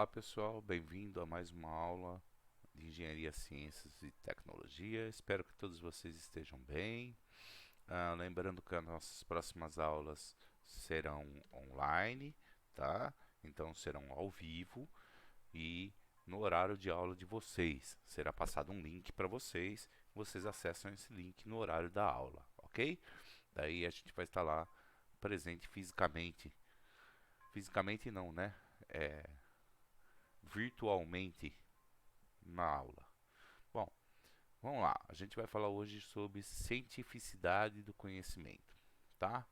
Olá pessoal, bem-vindo a mais uma aula de Engenharia, Ciências e Tecnologia. Espero que todos vocês estejam bem. Lembrando que as nossas próximas aulas serão online, tá? Então serão ao vivo e no horário de aula de vocês. Será passado um link para vocês, vocês acessam esse link no horário da aula, ok? Daí a gente vai estar lá presente fisicamente. Fisicamente não, né? Virtualmente na aula. Bom, vamos lá. A gente vai falar hoje sobre cientificidade do conhecimento, tá?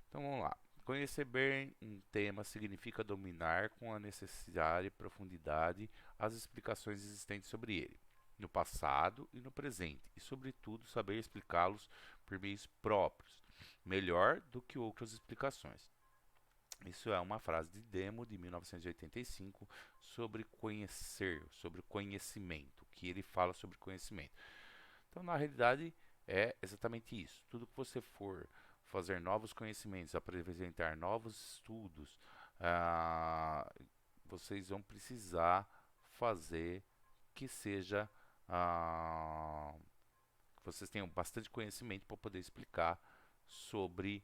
Então vamos lá. Conhecer bem um tema significa dominar com a necessidade e profundidade as explicações existentes sobre ele, no passado e no presente, e sobretudo saber explicá-los por meios próprios, melhor do que outras explicações. Isso é uma frase de Demo de 1985 sobre conhecer, sobre conhecimento, que ele fala sobre conhecimento. Então, na realidade, é exatamente isso. Tudo que você for fazer novos conhecimentos, apresentar novos estudos, vocês vão precisar fazer que seja que vocês tenham bastante conhecimento para poder explicar sobre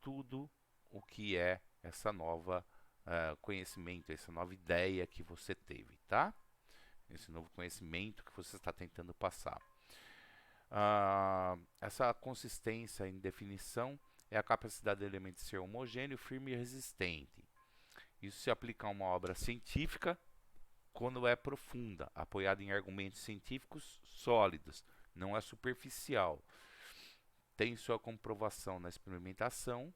tudo o que é essa nova conhecimento, essa nova ideia que você teve, tá? Esse novo conhecimento que você está tentando passar. Essa consistência em definição é a capacidade do elemento ser homogêneo, firme e resistente. Isso se aplica a uma obra científica quando é profunda, apoiada em argumentos científicos sólidos, não é superficial. Tem sua comprovação na experimentação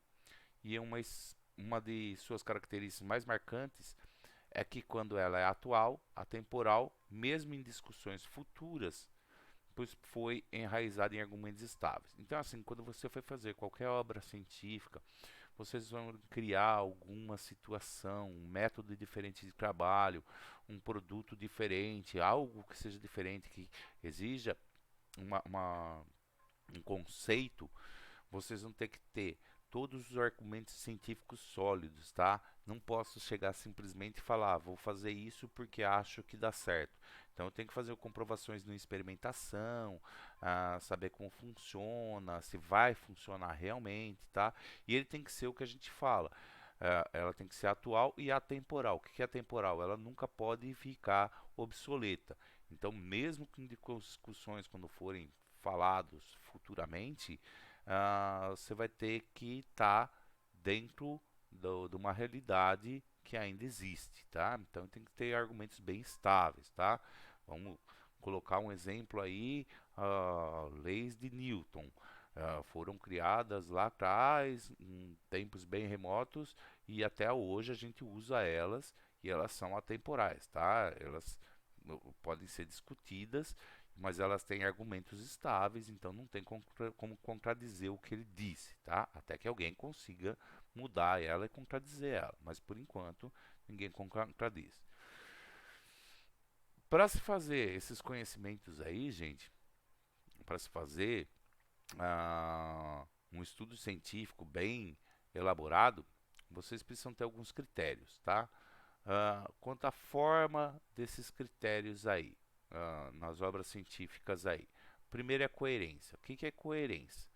e uma de suas características mais marcantes é que quando ela é atual, atemporal, mesmo em discussões futuras, pois foi enraizada em argumentos estáveis. Então, assim, quando você for fazer qualquer obra científica, vocês vão criar alguma situação, um método diferente de trabalho, um produto diferente, algo que seja diferente, que exija um conceito, vocês vão ter que ter todos os argumentos científicos sólidos, tá? Não posso chegar simplesmente e falar, vou fazer isso porque acho que dá certo. Então eu tenho que fazer comprovações na experimentação, saber como funciona, se vai funcionar realmente, tá? E ele tem que ser o que a gente fala. Ela tem que ser atual e atemporal. O que é atemporal? Ela nunca pode ficar obsoleta. Então, mesmo que em discussões, quando forem falados futuramente, você vai ter que estar dentro de uma realidade que ainda existe, tá? Então tem que ter argumentos bem estáveis, tá? Vamos colocar um exemplo aí, leis de Newton. Foram criadas lá atrás, em tempos bem remotos, e até hoje a gente usa elas e elas são atemporais, tá? Elas podem ser discutidas, mas elas têm argumentos estáveis, então não tem como contradizer o que ele disse, tá? Até que alguém consiga mudar ela e contradizer ela, mas por enquanto ninguém contradiz. Para se fazer esses conhecimentos aí, gente, para se fazer um estudo científico bem elaborado, vocês precisam ter alguns critérios, tá? Quanto à forma desses critérios aí, nas obras científicas aí. Primeiro é a coerência. O que é coerência?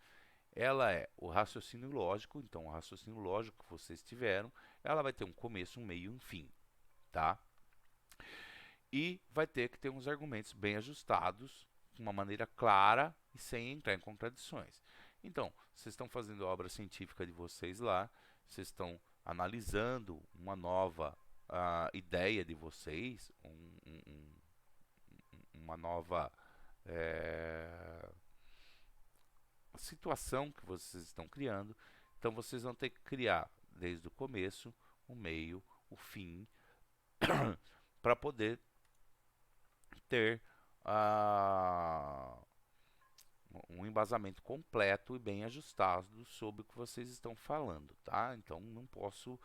Ela é o raciocínio lógico, então o raciocínio lógico que vocês tiveram, ela vai ter um começo, um meio e um fim, tá? E vai ter que ter uns argumentos bem ajustados, de uma maneira clara e sem entrar em contradições. Então, vocês estão fazendo a obra científica de vocês lá, vocês estão analisando uma nova ideia de vocês, uma nova situação que vocês estão criando. Então, vocês vão ter que criar desde o começo, o meio, o fim, para poder ter um embasamento completo e bem ajustado sobre o que vocês estão falando, tá? Então não posso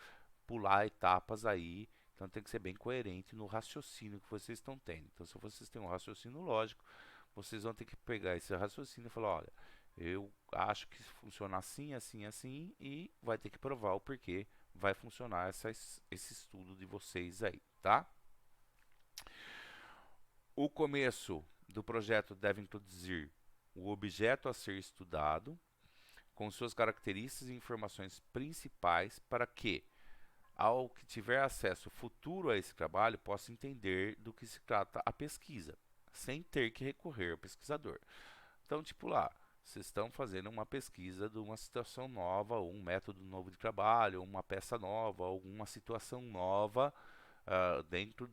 pular etapas aí, então tem que ser bem coerente no raciocínio que vocês estão tendo. Então, se vocês têm um raciocínio lógico, vocês vão ter que pegar esse raciocínio e falar, olha, eu acho que funciona assim, assim, assim, e vai ter que provar o porquê vai funcionar esse estudo de vocês aí, tá? O começo do projeto deve introduzir o objeto a ser estudado, com suas características e informações principais, para que, ao que tiver acesso futuro a esse trabalho, possa entender do que se trata a pesquisa, sem ter que recorrer ao pesquisador. Então, tipo lá, vocês estão fazendo uma pesquisa de uma situação nova, ou um método novo de trabalho, ou uma peça nova, alguma situação nova dentro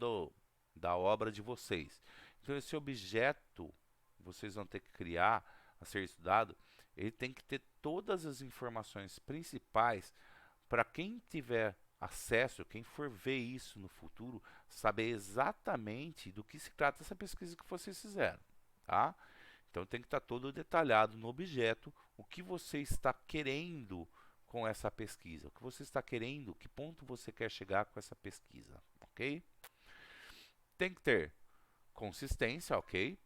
da obra de vocês. Então, esse objeto vocês vão ter que criar a ser estudado, ele tem que ter todas as informações principais para quem tiver acesso, quem for ver isso no futuro, saber exatamente do que se trata essa pesquisa que vocês fizeram, tá? Então tem que estar todo detalhado no objeto o que você está querendo com essa pesquisa, o que você está querendo, que ponto você quer chegar com essa pesquisa, ok? Tem que ter consistência, ok?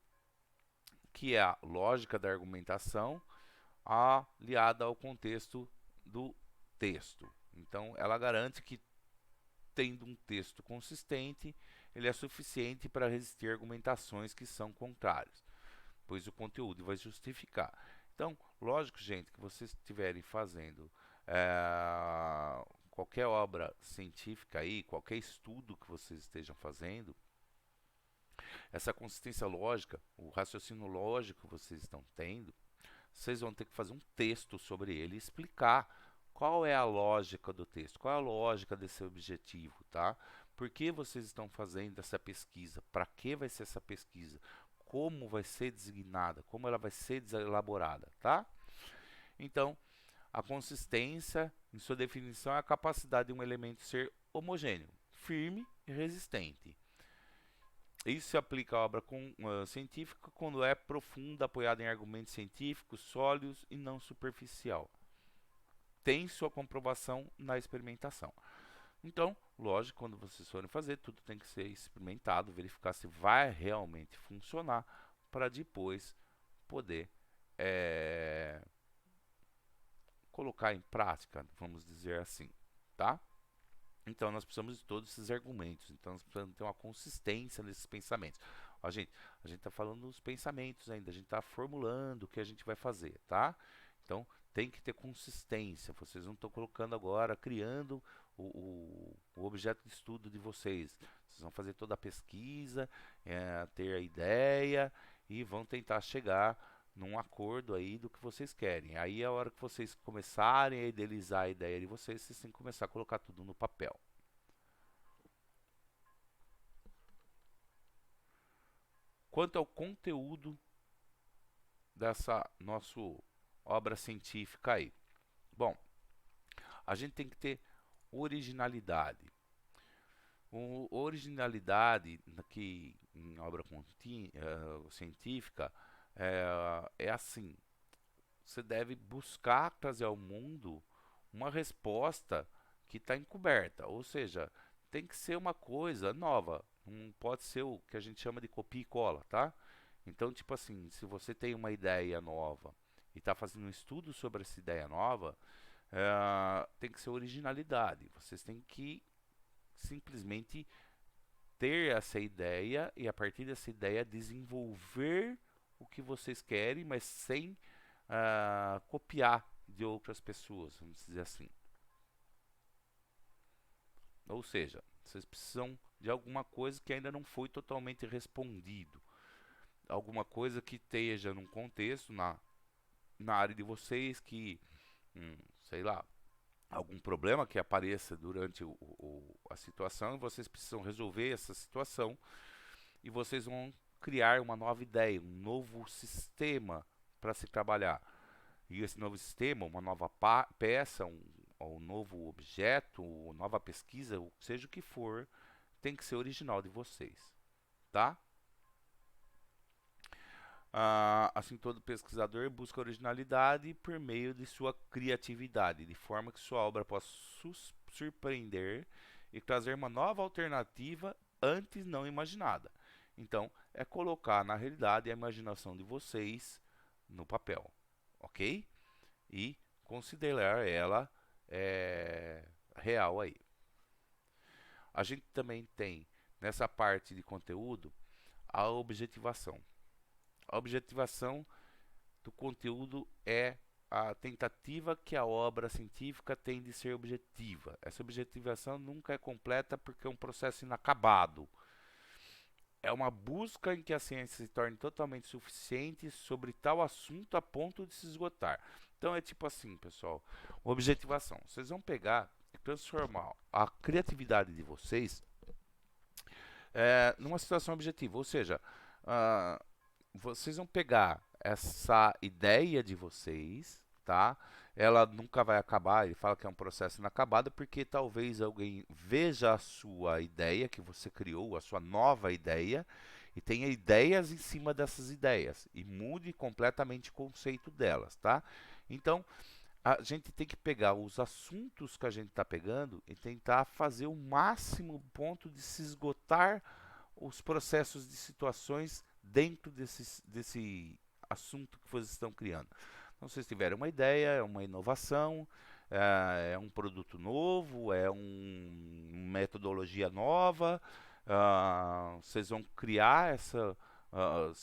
Que é a lógica da argumentação aliada ao contexto do texto. Então, ela garante que, tendo um texto consistente, ele é suficiente para resistir a argumentações que são contrárias, pois o conteúdo vai justificar. Então, lógico, gente, que vocês estiverem fazendo qualquer obra científica aí, qualquer estudo que vocês estejam fazendo, essa consistência lógica, o raciocínio lógico que vocês estão tendo, vocês vão ter que fazer um texto sobre ele e explicar qual é a lógica do texto, qual é a lógica desse objetivo, tá? Por que vocês estão fazendo essa pesquisa? Para que vai ser essa pesquisa? Como vai ser designada? Como ela vai ser elaborada, tá? Então, a consistência, em sua definição, é a capacidade de um elemento ser homogêneo, firme e resistente. Isso se aplica à obra científica quando é profunda, apoiada em argumentos científicos, sólidos e não superficial. Tem sua comprovação na experimentação. Então, lógico, quando vocês forem fazer, tudo tem que ser experimentado, verificar se vai realmente funcionar, para depois poder colocar em prática, vamos dizer assim, tá? Então, nós precisamos de todos esses argumentos. Então, nós precisamos ter uma consistência nesses pensamentos. Ó, gente, a gente está falando dos pensamentos ainda. A gente está formulando o que a gente vai fazer, tá? Então, tem que ter consistência. Vocês não estão colocando agora, criando o objeto de estudo de vocês. Vocês vão fazer toda a pesquisa, ter a ideia e vão tentar chegar num acordo aí do que vocês querem. Aí, a hora que vocês começarem a idealizar a ideia de vocês, vocês têm que começar a colocar tudo no papel. Quanto ao conteúdo dessa nossa obra científica aí. Bom, a gente tem que ter originalidade. Originalidade que em obra científica é assim. Você deve buscar trazer ao mundo uma resposta que está encoberta, ou seja, tem que ser uma coisa nova, não pode ser o que a gente chama de copia e cola, tá? Então, tipo assim, se você tem uma ideia nova e está fazendo um estudo sobre essa ideia nova, tem que ser originalidade. Vocês têm que simplesmente ter essa ideia e, a partir dessa ideia, desenvolver o que vocês querem, mas sem copiar de outras pessoas, vamos dizer assim. Ou seja, vocês precisam de alguma coisa que ainda não foi totalmente respondido. Alguma coisa que esteja num contexto, na área de vocês, que, sei lá, algum problema que apareça durante a situação e vocês precisam resolver essa situação e vocês vão criar uma nova ideia, um novo sistema para se trabalhar. E esse novo sistema, uma nova peça, um novo objeto, uma nova pesquisa, seja o que for, tem que ser original de vocês, tá? Assim, todo pesquisador busca originalidade por meio de sua criatividade, de forma que sua obra possa surpreender e trazer uma nova alternativa antes não imaginada. Então, é colocar na realidade a imaginação de vocês no papel, ok? E considerar ela real aí. A gente também tem, nessa parte de conteúdo, a objetivação. A objetivação do conteúdo é a tentativa que a obra científica tem de ser objetiva. Essa objetivação nunca é completa porque é um processo inacabado. É uma busca em que a ciência se torne totalmente suficiente sobre tal assunto a ponto de se esgotar. Então é tipo assim, pessoal, objetivação. Vocês vão pegar e transformar a criatividade de vocês numa situação objetiva. Ou seja, ah, vocês vão pegar essa ideia de vocês, tá? Ela nunca vai acabar. Ele fala que é um processo inacabado porque talvez alguém veja a sua ideia que você criou, a sua nova ideia, e tenha ideias em cima dessas ideias e mude completamente o conceito delas, tá? Então, a gente tem que pegar os assuntos que a gente está pegando e tentar fazer o máximo ponto de se esgotar os processos de situações dentro desse assunto que vocês estão criando. Então, vocês tiverem uma ideia, é uma inovação, é um produto novo, é uma metodologia nova, vocês vão criar essa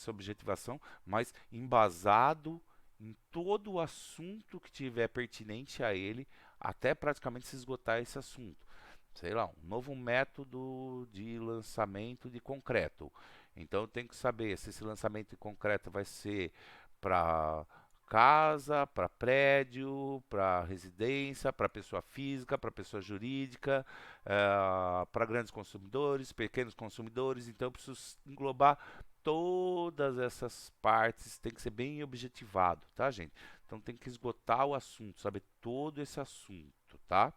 objetivação, mas embasado em todo o assunto que tiver pertinente a ele, até praticamente se esgotar esse assunto. Sei lá, um novo método de lançamento de concreto. Então eu tenho que saber se esse lançamento de concreto vai ser para casa, para prédio, para residência, para pessoa física, para pessoa jurídica, para grandes consumidores, pequenos consumidores. Então eu preciso englobar todas essas partes, tem que ser bem objetivado, tá, gente? Então tem que esgotar o assunto, saber todo esse assunto, tá?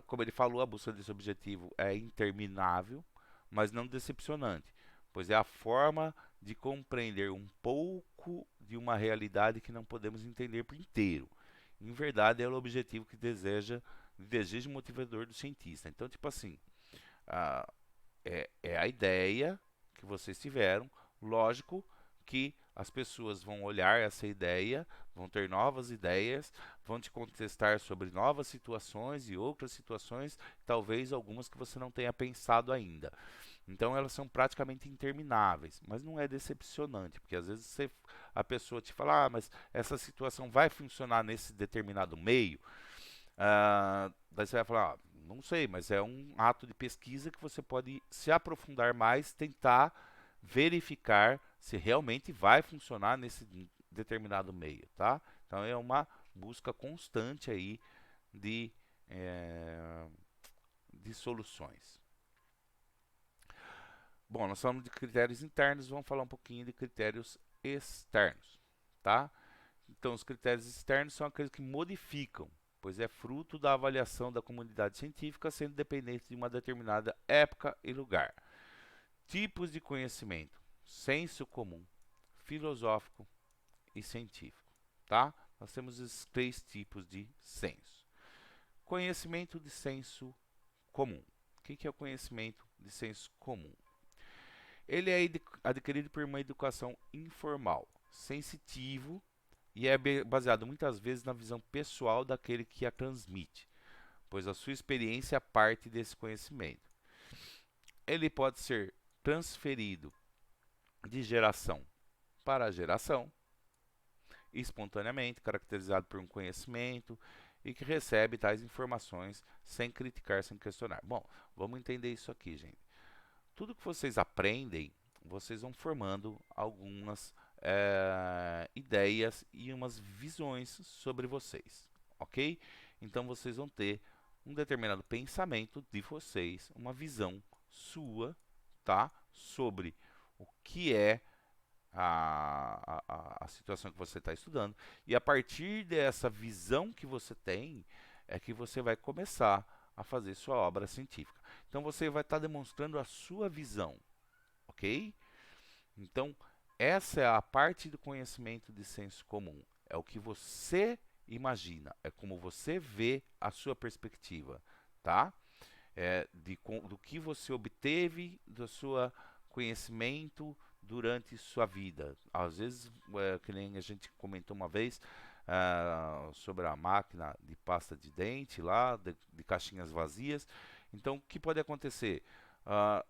Como ele falou, a busca desse objetivo é interminável, mas não decepcionante, pois é a forma de compreender um pouco de uma realidade que não podemos entender por inteiro. Em verdade, é o objetivo que deseja o motivador do cientista. Então, tipo assim, ah, é a ideia que vocês tiveram. Lógico que as pessoas vão olhar essa ideia, vão ter novas ideias, vão te contestar sobre novas situações e outras situações, talvez algumas que você não tenha pensado ainda. Então elas são praticamente intermináveis, mas não é decepcionante, porque às vezes a pessoa te fala, mas essa situação vai funcionar nesse determinado meio. Daí você vai falar, não sei, mas é um ato de pesquisa que você pode se aprofundar mais, tentar verificar se realmente vai funcionar nesse determinado meio, tá? Então é uma busca constante aí de, é, de soluções. Bom, nós falamos de critérios internos, vamos falar um pouquinho de critérios externos, tá? Então, os critérios externos são aqueles que modificam, pois é fruto da avaliação da comunidade científica, sendo dependente de uma determinada época e lugar. Tipos de conhecimento: senso comum, filosófico e científico, tá? Nós temos esses 3 tipos de senso. Conhecimento de senso comum. O que é o conhecimento de senso comum? Ele é adquirido por uma educação informal, sensitivo e é baseado muitas vezes na visão pessoal daquele que a transmite, pois a sua experiência é parte desse conhecimento. Ele pode ser transferido de geração para geração, espontaneamente, caracterizado por um conhecimento e que recebe tais informações sem criticar, sem questionar. Bom, vamos entender isso aqui, gente. Tudo que vocês aprendem, vocês vão formando algumas ideias e umas visões sobre vocês, ok? Então vocês vão ter um determinado pensamento de vocês, uma visão sua, tá? Sobre o que é a situação que você está estudando. E a partir dessa visão que você tem, é que você vai começar a fazer sua obra científica. Então você vai estar demonstrando a sua visão, ok? Então essa é a parte do conhecimento de senso comum. É o que você imagina, é como você vê a sua perspectiva, tá? Do que você obteve do seu conhecimento durante sua vida. Às vezes, que nem a gente comentou uma vez, sobre a máquina de pasta de dente lá, de caixinhas vazias. Então, o que pode acontecer?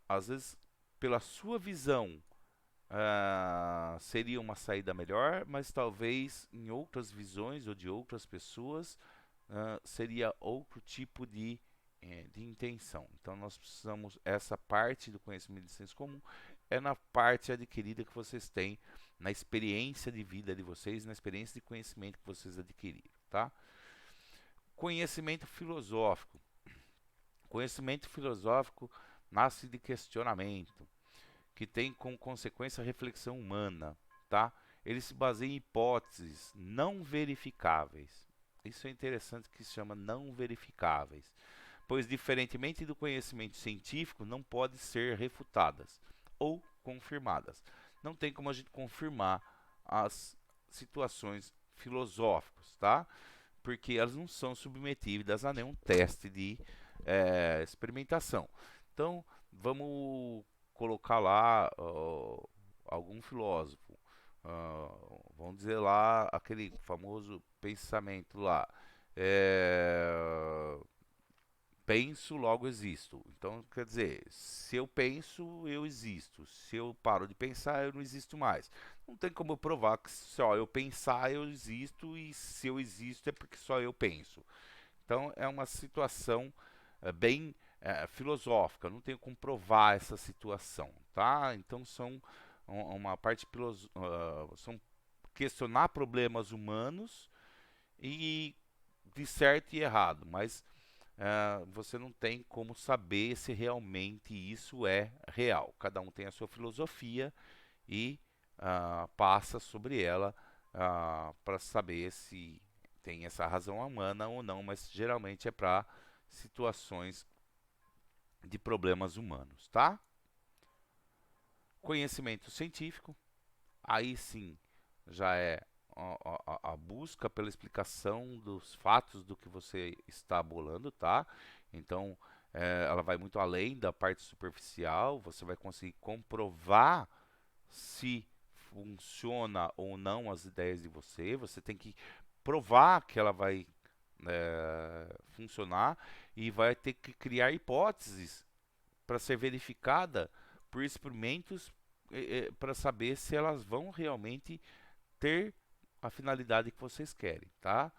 às vezes, pela sua visão, seria uma saída melhor, mas talvez em outras visões ou de outras pessoas seria outro tipo de intenção. Então nós precisamos, essa parte do conhecimento de senso comum é na parte adquirida que vocês têm, na experiência de vida de vocês, na experiência de conhecimento que vocês adquiriram, tá? Conhecimento filosófico. Conhecimento filosófico nasce de questionamento, que tem como consequência a reflexão humana, tá? Ele se baseia em hipóteses não verificáveis. Isso é interessante, que se chama não verificáveis, pois diferentemente do conhecimento científico, não pode ser refutadas ou confirmadas. Não tem como a gente confirmar as situações filosóficas, tá? Porque elas não são submetidas a nenhum teste de experimentação. Então, vamos colocar lá algum filósofo, vamos dizer lá aquele famoso pensamento lá, é, penso, logo existo. Então, quer dizer, se eu penso, eu existo. Se eu paro de pensar, eu não existo mais. Não tem como eu provar que só eu pensar, eu existo, e se eu existo é porque só eu penso. Então, é uma situação bem filosófica. Não tenho como provar essa situação, tá? Então, são uma parte são questionar problemas humanos e de certo e errado, mas você não tem como saber se realmente isso é real. Cada um tem a sua filosofia e passa sobre ela para saber se tem essa razão humana ou não, mas geralmente é para situações de problemas humanos, tá? Conhecimento científico, aí sim já é a busca pela explicação dos fatos do que você está bolando, tá? Então, ela vai muito além da parte superficial, você vai conseguir comprovar se funciona ou não as ideias de você, você tem que provar que ela vai funcionar e vai ter que criar hipóteses para ser verificada por experimentos para saber se elas vão realmente ter a finalidade que vocês querem, tá?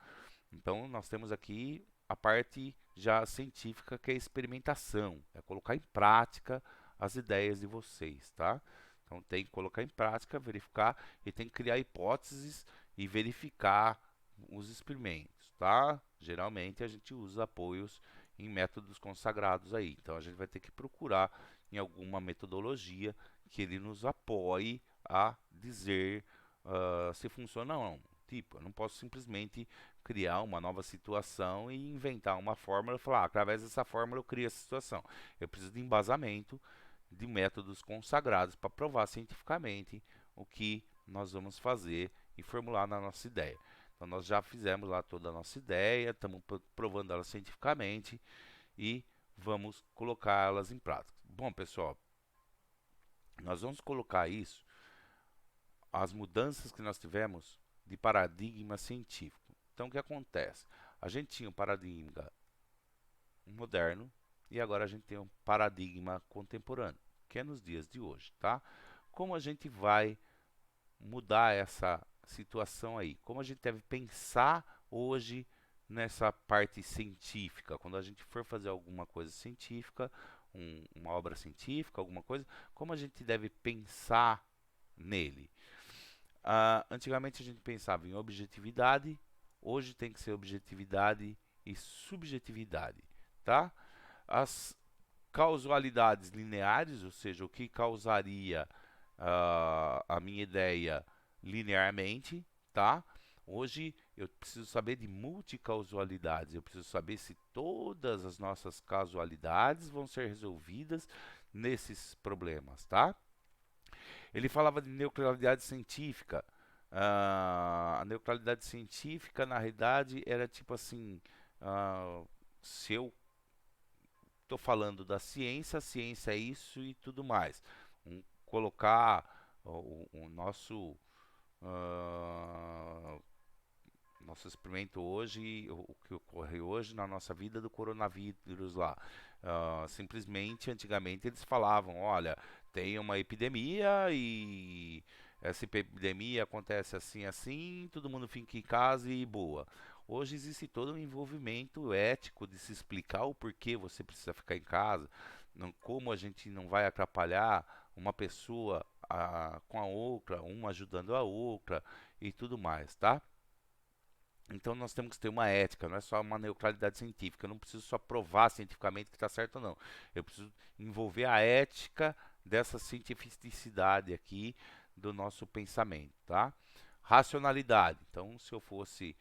Então nós temos aqui a parte já científica, que é a experimentação, é colocar em prática as ideias de vocês, tá? Então tem que colocar em prática, verificar e tem que criar hipóteses e verificar os experimentos, tá? Geralmente a gente usa apoios em métodos consagrados aí, então a gente vai ter que procurar em alguma metodologia que ele nos apoie a dizer se funciona ou não. Tipo, eu não posso simplesmente criar uma nova situação e inventar uma fórmula e falar, através dessa fórmula eu crio essa situação. Eu preciso de embasamento, de métodos consagrados para provar cientificamente o que nós vamos fazer e formular na nossa ideia. Então nós já fizemos lá toda a nossa ideia, estamos provando ela cientificamente e vamos colocá-las em prática. Bom, pessoal, nós vamos colocar isso, as mudanças que nós tivemos de paradigma científico. Então, o que acontece? A gente tinha um paradigma moderno e agora a gente tem um paradigma contemporâneo, que é nos dias de hoje, tá? Como a gente vai mudar essa situação aí? Como a gente deve pensar hoje nessa parte científica? Quando a gente for fazer alguma coisa científica, uma obra científica, alguma coisa, como a gente deve pensar nele? Antigamente a gente pensava em objetividade, hoje tem que ser objetividade e subjetividade, tá? As causalidades lineares, ou seja, o que causaria a minha ideia linearmente, tá? Hoje eu preciso saber de multicausalidades, eu preciso saber se todas as nossas causalidades vão ser resolvidas nesses problemas, tá? Ele falava de neutralidade científica. A neutralidade científica, na realidade, era tipo assim: se eu estou falando da ciência, a ciência é isso e tudo mais. Colocar o nosso experimento hoje, o que ocorre hoje na nossa vida do coronavírus lá. Simplesmente, antigamente eles falavam, olha, tem uma epidemia e essa epidemia acontece assim, assim, todo mundo fica em casa e boa. Hoje existe todo um envolvimento ético de se explicar o porquê você precisa ficar em casa, como a gente não vai atrapalhar uma pessoa com a outra, uma ajudando a outra e tudo mais, tá? Então nós temos que ter uma ética, não é só uma neutralidade científica. Eu não preciso só provar cientificamente que está certo ou não. Eu preciso envolver a ética dessa cientificidade aqui do nosso pensamento, tá? Racionalidade. Então, se eu fosse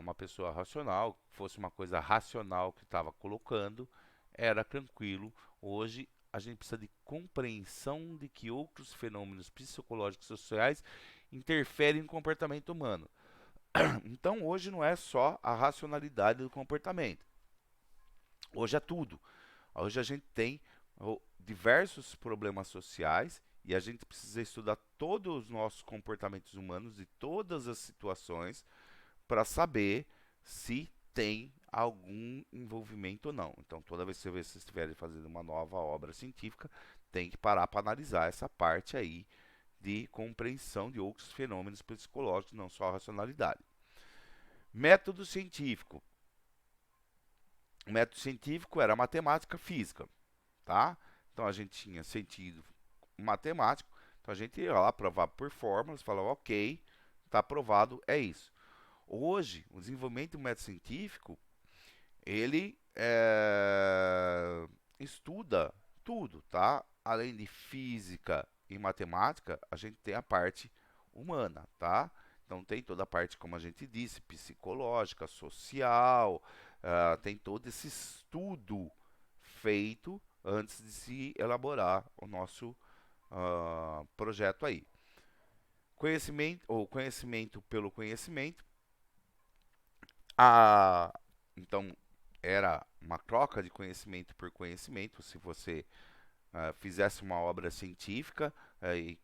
uma pessoa racional, fosse uma coisa racional que estava colocando, era tranquilo. Hoje a gente precisa de compreensão de que outros fenômenos psicológicos e sociais interferem no comportamento humano. Então hoje não é só a racionalidade do comportamento. Hoje é tudo. Hoje a gente tem diversos problemas sociais e a gente precisa estudar todos os nossos comportamentos humanos e todas as situações para saber se tem algum envolvimento ou não. Então toda vez que vocês estiverem fazendo uma nova obra científica, tem que parar para analisar essa parte aí de compreensão de outros fenômenos psicológicos, não só a racionalidade. Método científico. O método científico era matemática, física, tá? Então a gente tinha sentido matemático, então a gente ia lá provar por fórmulas, falava, ok, está aprovado, é isso. Hoje, o desenvolvimento do método científico, ele estuda tudo, tá? Além de física e matemática, a gente tem a parte humana, tá? Então tem toda a parte, como a gente disse, psicológica, social, tem todo esse estudo feito antes de se elaborar o nosso projeto aí. Conhecimento, ou conhecimento pelo conhecimento, a, então era uma troca de conhecimento por conhecimento. Se você fizesse uma obra científica e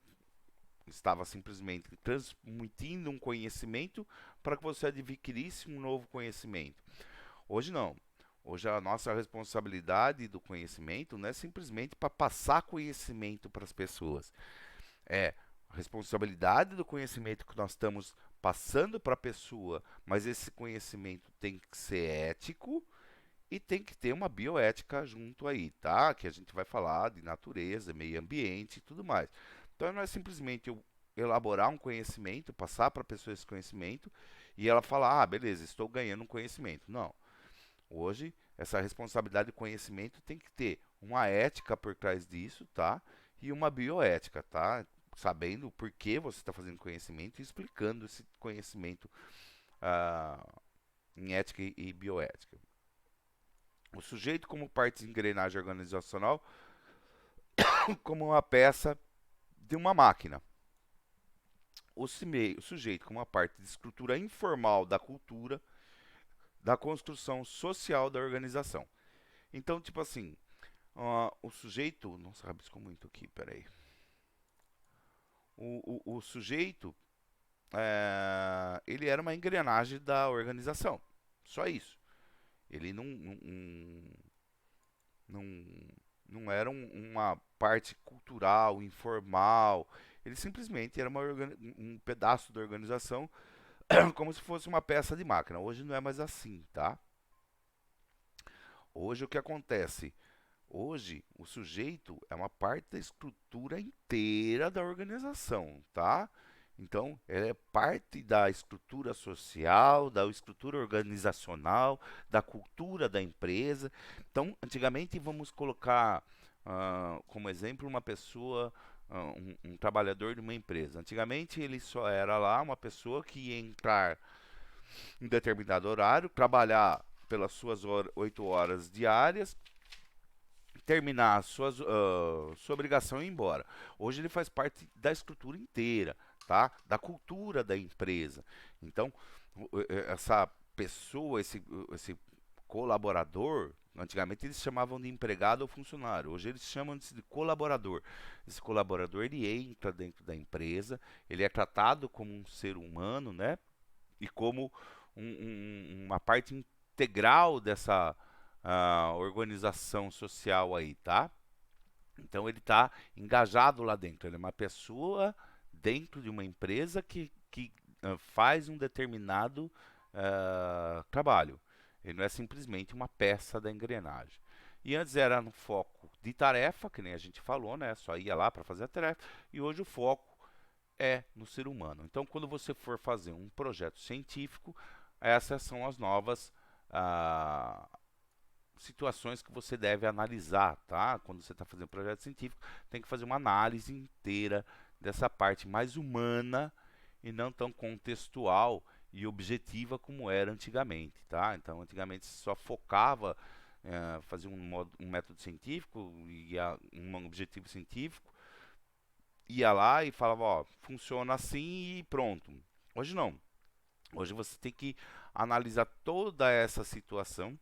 estava simplesmente transmitindo um conhecimento para que você adquirisse um novo conhecimento. Hoje não. Hoje a nossa responsabilidade do conhecimento não é simplesmente para passar conhecimento para as pessoas. É a responsabilidade do conhecimento que nós estamos passando para a pessoa, mas esse conhecimento tem que ser ético e tem que ter uma bioética junto aí, tá? Que a gente vai falar de natureza, meio ambiente e tudo mais. Então não é simplesmente eu elaborar um conhecimento, passar para a pessoa esse conhecimento e ela falar, ah, beleza, estou ganhando um conhecimento. Não. Hoje, essa responsabilidade de conhecimento tem que ter uma ética por trás disso, tá? E uma bioética, tá? Sabendo por que você está fazendo conhecimento e explicando esse conhecimento em ética e bioética. O sujeito como parte de engrenagem organizacional como uma peça de uma máquina. O sujeito como uma parte de estrutura informal da cultura, da construção social da organização. Então, tipo assim, o sujeito... Nossa, rabiscou muito aqui, peraí. O sujeito, ele era uma engrenagem da organização. Só isso. Ele não, não era uma parte cultural, informal. Ele simplesmente era um pedaço da organização, como se fosse uma peça de máquina. Hoje não é mais assim, tá? Hoje o que acontece? Hoje o sujeito é uma parte da estrutura inteira da organização, tá? Então, é parte da estrutura social, da estrutura organizacional, da cultura da empresa. Então, antigamente, vamos colocar como exemplo uma pessoa, um trabalhador de uma empresa. Antigamente, ele só era lá uma pessoa que ia entrar em determinado horário, trabalhar pelas suas 8 horas diárias, terminar sua obrigação e ir embora. Hoje ele faz parte da estrutura inteira, tá? Da cultura da empresa. Então, essa pessoa, esse colaborador, antigamente eles chamavam de empregado ou funcionário, hoje eles chamam de colaborador. Esse colaborador, ele entra dentro da empresa, ele é tratado como um ser humano, né? E como uma parte integral organização social aí, tá? Então ele está engajado lá dentro. Ele é uma pessoa dentro de uma empresa que faz um determinado trabalho. Ele não é simplesmente uma peça da engrenagem. E antes era no foco de tarefa, que nem a gente falou, né? Só ia lá para fazer a tarefa. E hoje o foco é no ser humano. Então, quando você for fazer um projeto científico, essas são as novas ah, situações que você deve analisar, tá? Quando você está fazendo um projeto científico, tem que fazer uma análise inteira dessa parte mais humana e não tão contextual e objetiva como era antigamente, tá? Então, antigamente se só focava fazer um método científico e um objetivo científico, ia lá e falava, ó, funciona assim e pronto. Hoje não. Hoje você tem que analisar toda essa situação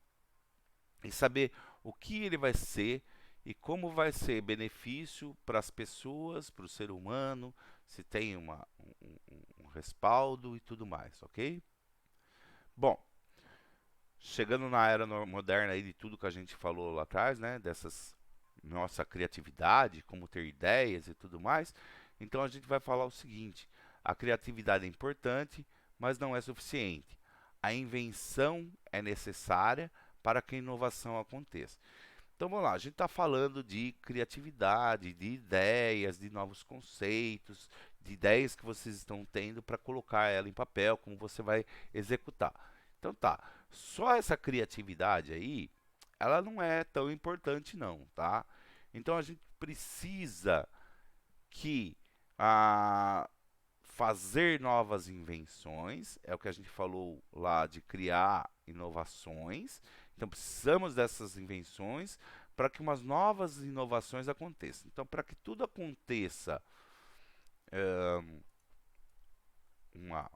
e saber o que ele vai ser e como vai ser benefício para as pessoas, para o ser humano, se tem um respaldo e tudo mais, ok? Bom, chegando na era moderna aí de tudo que a gente falou lá atrás, né, dessas nossa criatividade, como ter ideias e tudo mais, então a gente vai falar o seguinte: a criatividade é importante, mas não é suficiente. A invenção é necessária para que a inovação aconteça. Então vamos lá, a gente está falando de criatividade, de ideias, de novos conceitos, de ideias que vocês estão tendo para colocar ela em papel, como você vai executar. Então tá, só essa criatividade aí, ela não é tão importante não, tá? Então a gente precisa que fazer novas invenções, é o que a gente falou lá de criar inovações. Então precisamos dessas invenções para que umas novas inovações aconteçam. Então, para que tudo aconteça, uma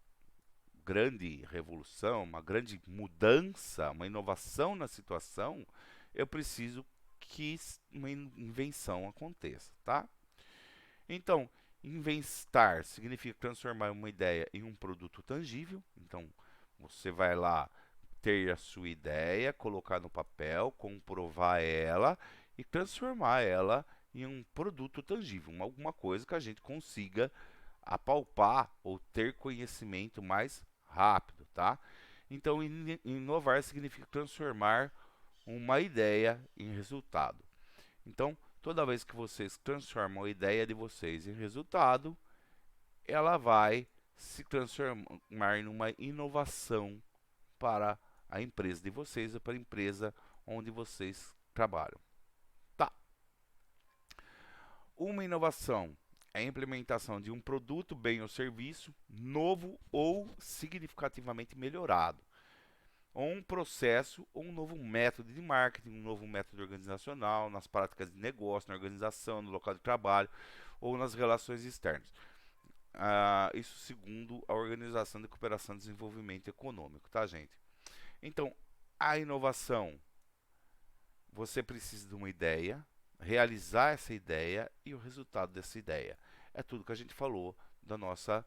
grande revolução, uma grande mudança, uma inovação na situação, eu preciso que uma invenção aconteça, tá? Então, inventar significa transformar uma ideia em um produto tangível. Então, você vai lá ter a sua ideia, colocar no papel, comprovar ela e transformar ela em um produto tangível, alguma coisa que a gente consiga apalpar ou ter conhecimento mais rápido, tá? Então, inovar significa transformar uma ideia em resultado. Então, toda vez que vocês transformam a ideia de vocês em resultado, ela vai se transformar em uma inovação para a empresa de vocês ou para a empresa onde vocês trabalham. Tá. Uma inovação é a implementação de um produto, bem ou serviço novo ou significativamente melhorado, ou um processo ou um novo método de marketing, um novo método organizacional, nas práticas de negócio, na organização, no local de trabalho ou nas relações externas. Isso segundo a Organização de Cooperação e Desenvolvimento Econômico, tá, gente? Então, a inovação, você precisa de uma ideia, realizar essa ideia e o resultado dessa ideia. É tudo que a gente falou do nosso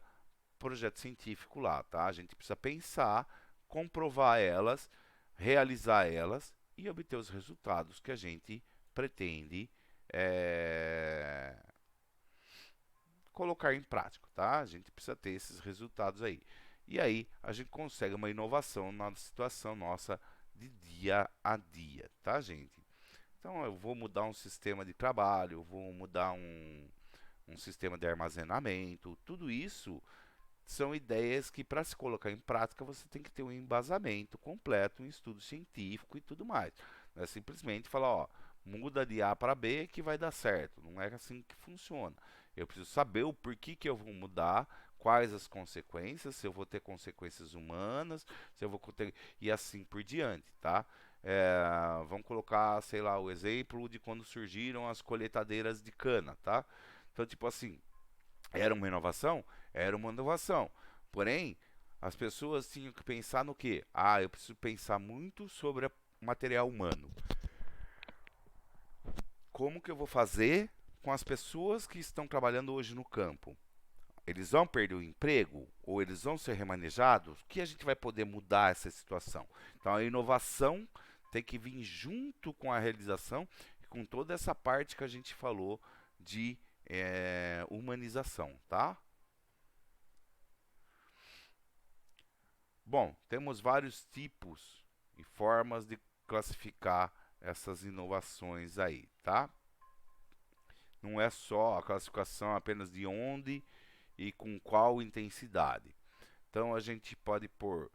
projeto científico lá, tá? A gente precisa pensar, comprovar elas, realizar elas e obter os resultados que a gente pretende colocar em prática, tá? A gente precisa ter esses resultados aí. E aí a gente consegue uma inovação na situação nossa de dia a dia, tá, gente? Então eu vou mudar um sistema de trabalho, vou mudar um sistema de armazenamento, tudo isso são ideias que para se colocar em prática você tem que ter um embasamento completo, um estudo científico e tudo mais. Não é simplesmente falar, ó, muda de A para B que vai dar certo. Não é assim que funciona. Eu preciso saber o porquê que eu vou mudar, quais as consequências, se eu vou ter consequências humanas, se eu vou ter e assim por diante, tá? Vamos colocar, sei lá, o exemplo de quando surgiram as colheitadeiras de cana, tá? Então, tipo assim, era uma inovação? Era uma inovação. Porém, as pessoas tinham que pensar no quê? Eu preciso pensar muito sobre o material humano. Como que eu vou fazer com as pessoas que estão trabalhando hoje no campo? Eles vão perder o emprego? Ou eles vão ser remanejados? O que a gente vai poder mudar essa situação? Então, a inovação tem que vir junto com a realização e com toda essa parte que a gente falou de humanização, tá? Bom, temos vários tipos e formas de classificar essas inovações aí, tá? Não é só a classificação apenas de onde e com qual intensidade. Então a gente pode pôr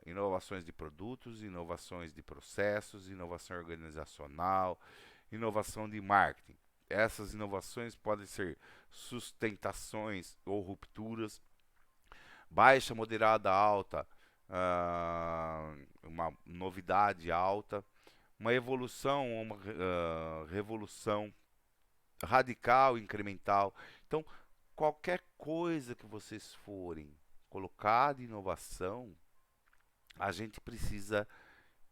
inovações de produtos, inovações de processos, inovação organizacional, inovação de marketing. Essas inovações podem ser sustentações ou rupturas, baixa, moderada, alta, uma novidade alta, uma evolução ou uma revolução radical, incremental. Então, qualquer coisa que vocês forem colocar de inovação, a gente precisa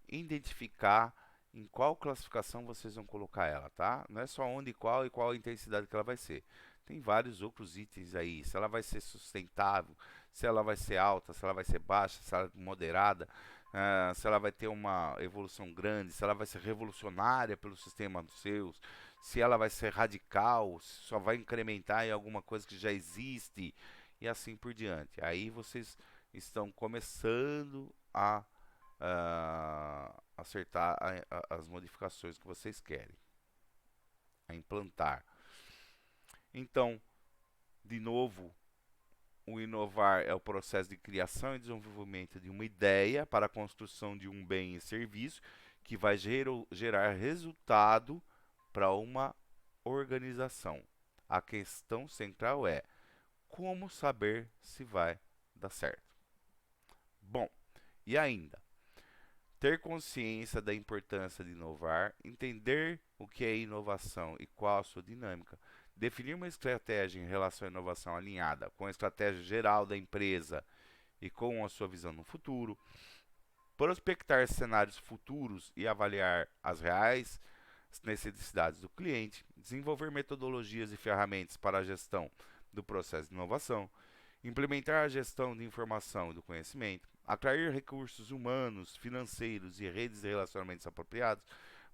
identificar em qual classificação vocês vão colocar ela, tá? Não é só onde e qual a intensidade que ela vai ser. Tem vários outros itens aí, se ela vai ser sustentável, se ela vai ser alta, se ela vai ser baixa, se ela é moderada, se ela vai ter uma evolução grande, se ela vai ser revolucionária pelo sistema dos seus, se ela vai ser radical, se só vai incrementar em alguma coisa que já existe e assim por diante. Aí vocês estão começando a acertar as modificações que vocês querem, a implantar. Então, de novo, o inovar é o processo de criação e desenvolvimento de uma ideia para a construção de um bem e serviço que vai gerar resultado para uma organização. A questão central é como saber se vai dar certo. Bom, e ainda, ter consciência da importância de inovar, entender o que é inovação e qual a sua dinâmica, definir uma estratégia em relação à inovação alinhada com a estratégia geral da empresa e com a sua visão no futuro, prospectar cenários futuros e avaliar as reais necessidades do cliente, desenvolver metodologias e ferramentas para a gestão do processo de inovação, implementar a gestão de informação e do conhecimento, atrair recursos humanos, financeiros e redes de relacionamentos apropriados,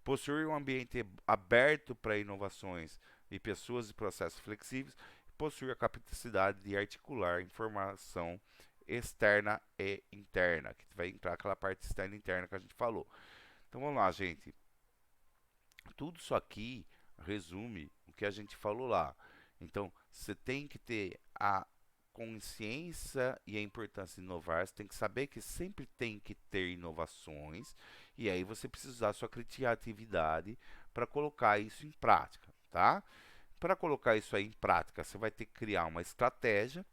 possuir um ambiente aberto para inovações e pessoas e processos flexíveis, possuir a capacidade de articular informação externa e interna, que vai entrar aquela parte externa e interna que a gente falou. Então vamos lá, gente. Tudo isso aqui resume o que a gente falou lá. Então, você tem que ter a consciência e a importância de inovar, você tem que saber que sempre tem que ter inovações, e aí você precisa usar a sua criatividade para colocar isso em prática, tá? Para colocar isso aí em prática, você vai ter que criar uma estratégia,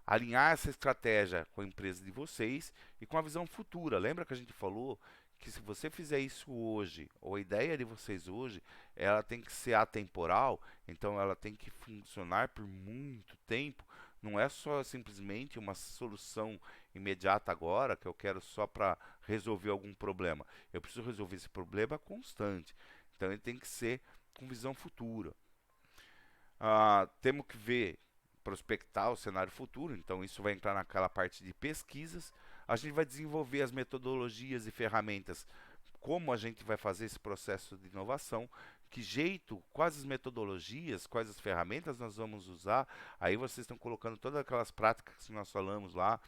alinhar essa estratégia com a empresa de vocês e com a visão futura. Lembra que a gente falou que se você fizer isso hoje, ou a ideia de vocês hoje, ela tem que ser atemporal, então ela tem que funcionar por muito tempo. Não é só simplesmente uma solução imediata agora, que eu quero só para resolver algum problema. Eu preciso resolver esse problema constante. Então ele tem que ser com visão futura. Temos que ver, prospectar o cenário futuro, então isso vai entrar naquela parte de pesquisas. A gente vai desenvolver as metodologias e ferramentas, como a gente vai fazer esse processo de inovação, que jeito, quais as metodologias, quais as ferramentas nós vamos usar. Aí vocês estão colocando todas aquelas práticas que nós falamos lá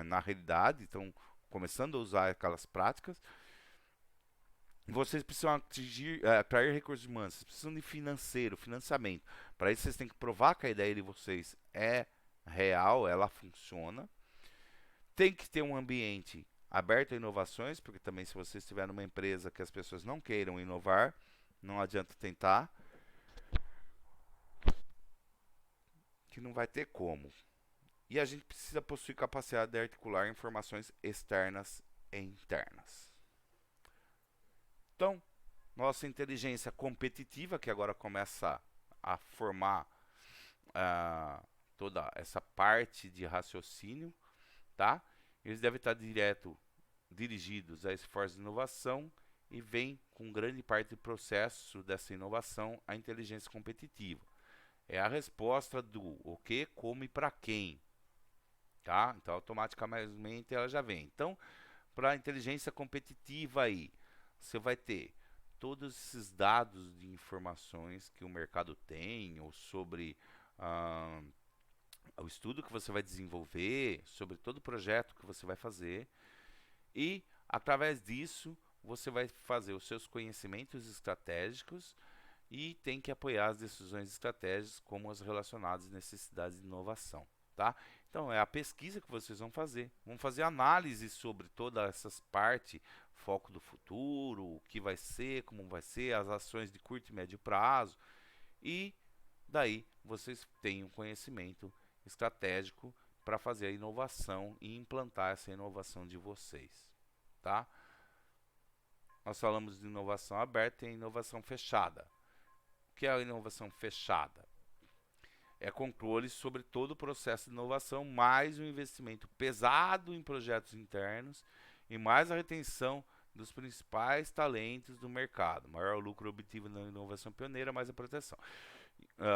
na realidade, então começando a usar aquelas práticas. Vocês precisam atrair recursos humanos, vocês precisam de financiamento. Para isso, vocês têm que provar que a ideia de vocês é real, ela funciona. Tem que ter um ambiente aberto a inovações, porque também se você estiver numa empresa que as pessoas não queiram inovar, não adianta tentar, que não vai ter como. E a gente precisa possuir capacidade de articular informações externas e internas. Então, nossa inteligência competitiva, que agora começa a formar toda essa parte de raciocínio, tá? Eles devem estar dirigidos a esforços de inovação e vem com grande parte do processo dessa inovação a inteligência competitiva. É a resposta do o que, como e para quem. tá? Então, automaticamente ela já vem. Então, para a inteligência competitiva aí, você vai ter todos esses dados de informações que o mercado tem, ou sobre ah, o estudo que você vai desenvolver, sobre todo o projeto que você vai fazer, e através disso você vai fazer os seus conhecimentos estratégicos e tem que apoiar as decisões estratégicas como as relacionadas às necessidades de inovação, tá? Então é a pesquisa que vocês vão fazer análise sobre todas essas partes, foco do futuro, o que vai ser, como vai ser, as ações de curto e médio prazo, e daí vocês têm um conhecimento estratégico para fazer a inovação e implantar essa inovação de vocês, tá? Nós falamos de inovação aberta e inovação fechada. O que é a inovação fechada? É controle sobre todo o processo de inovação, mais um investimento pesado em projetos internos e mais a retenção dos principais talentos do mercado. Maior lucro obtido na inovação pioneira, mais a proteção.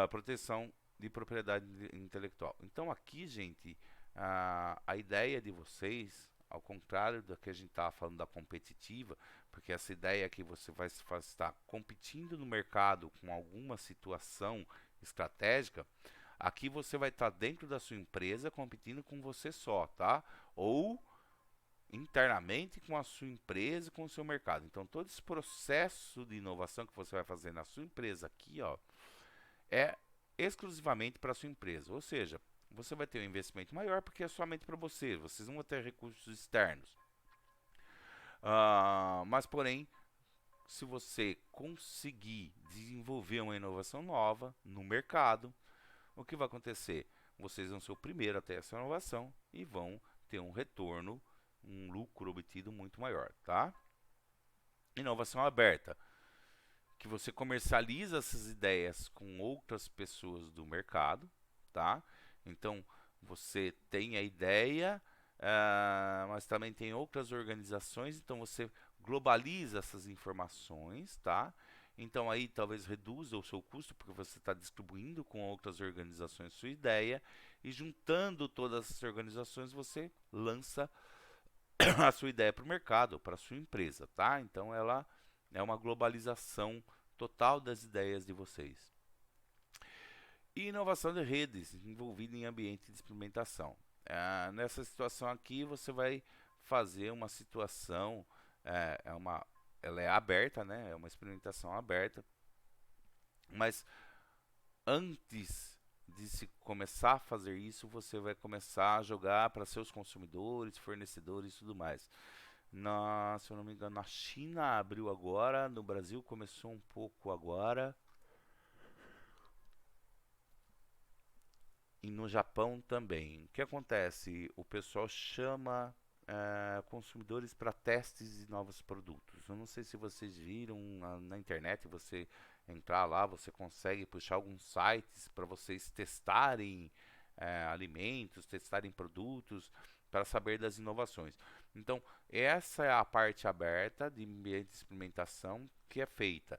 Proteção de propriedade intelectual. Então aqui, gente, a ideia de vocês, ao contrário da que a gente estava falando da competitiva, porque essa ideia que você vai estar competindo no mercado com alguma situação estratégica, aqui você vai estar dentro da sua empresa competindo com você só, tá? Ou internamente com a sua empresa, com o seu mercado. Então todo esse processo de inovação que você vai fazer na sua empresa aqui, ó, é exclusivamente para a sua empresa. Ou seja, você vai ter um investimento maior porque é somente para você. Vocês não vão ter recursos externos. Mas, porém, se você conseguir desenvolver uma inovação nova no mercado, o que vai acontecer? Vocês vão ser o primeiro a ter essa inovação e vão ter um retorno, um lucro obtido muito maior, tá? Inovação aberta, que você comercializa essas ideias com outras pessoas do mercado, tá? Então, você tem a ideia, mas também tem outras organizações, então você globaliza essas informações, tá? Então aí talvez reduza o seu custo, porque você está distribuindo com outras organizações sua ideia, e juntando todas essas organizações você lança a sua ideia para o mercado, para a sua empresa, tá? Então ela é uma globalização total das ideias de vocês. E inovação de redes envolvida em ambiente de experimentação. Nessa situação aqui você vai fazer uma situação, ela é aberta, né? É uma experimentação aberta, mas antes de se começar a fazer isso, você vai começar a jogar para seus consumidores, fornecedores e tudo mais. Se eu não me engano, na China abriu agora, no Brasil começou um pouco agora, e no Japão também. O que acontece? O pessoal chama consumidores para testes de novos produtos. Eu não sei se vocês viram na internet, você entrar lá, você consegue puxar alguns sites para vocês testarem alimentos, testarem produtos, para saber das inovações. Então, essa é a parte aberta de ambiente de experimentação que é feita.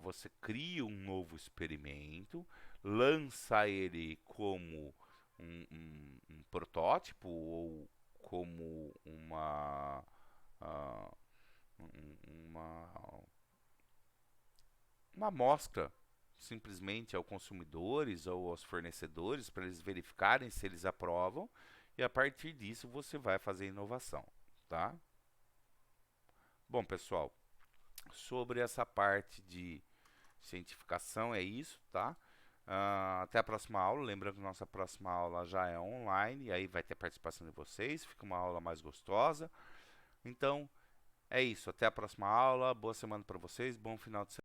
Você cria um novo experimento, lança ele como um protótipo ou como uh, uma, uma amostra simplesmente aos consumidores ou aos fornecedores para eles verificarem se eles aprovam, e a partir disso você vai fazer inovação, tá? Bom, pessoal, sobre essa parte de cientificação é isso, tá? Até a próxima aula. Lembrando que nossa próxima aula já é online, e aí vai ter participação de vocês, fica uma aula mais gostosa. Então, é isso. Até a próxima aula. Boa semana para vocês, bom final de semana.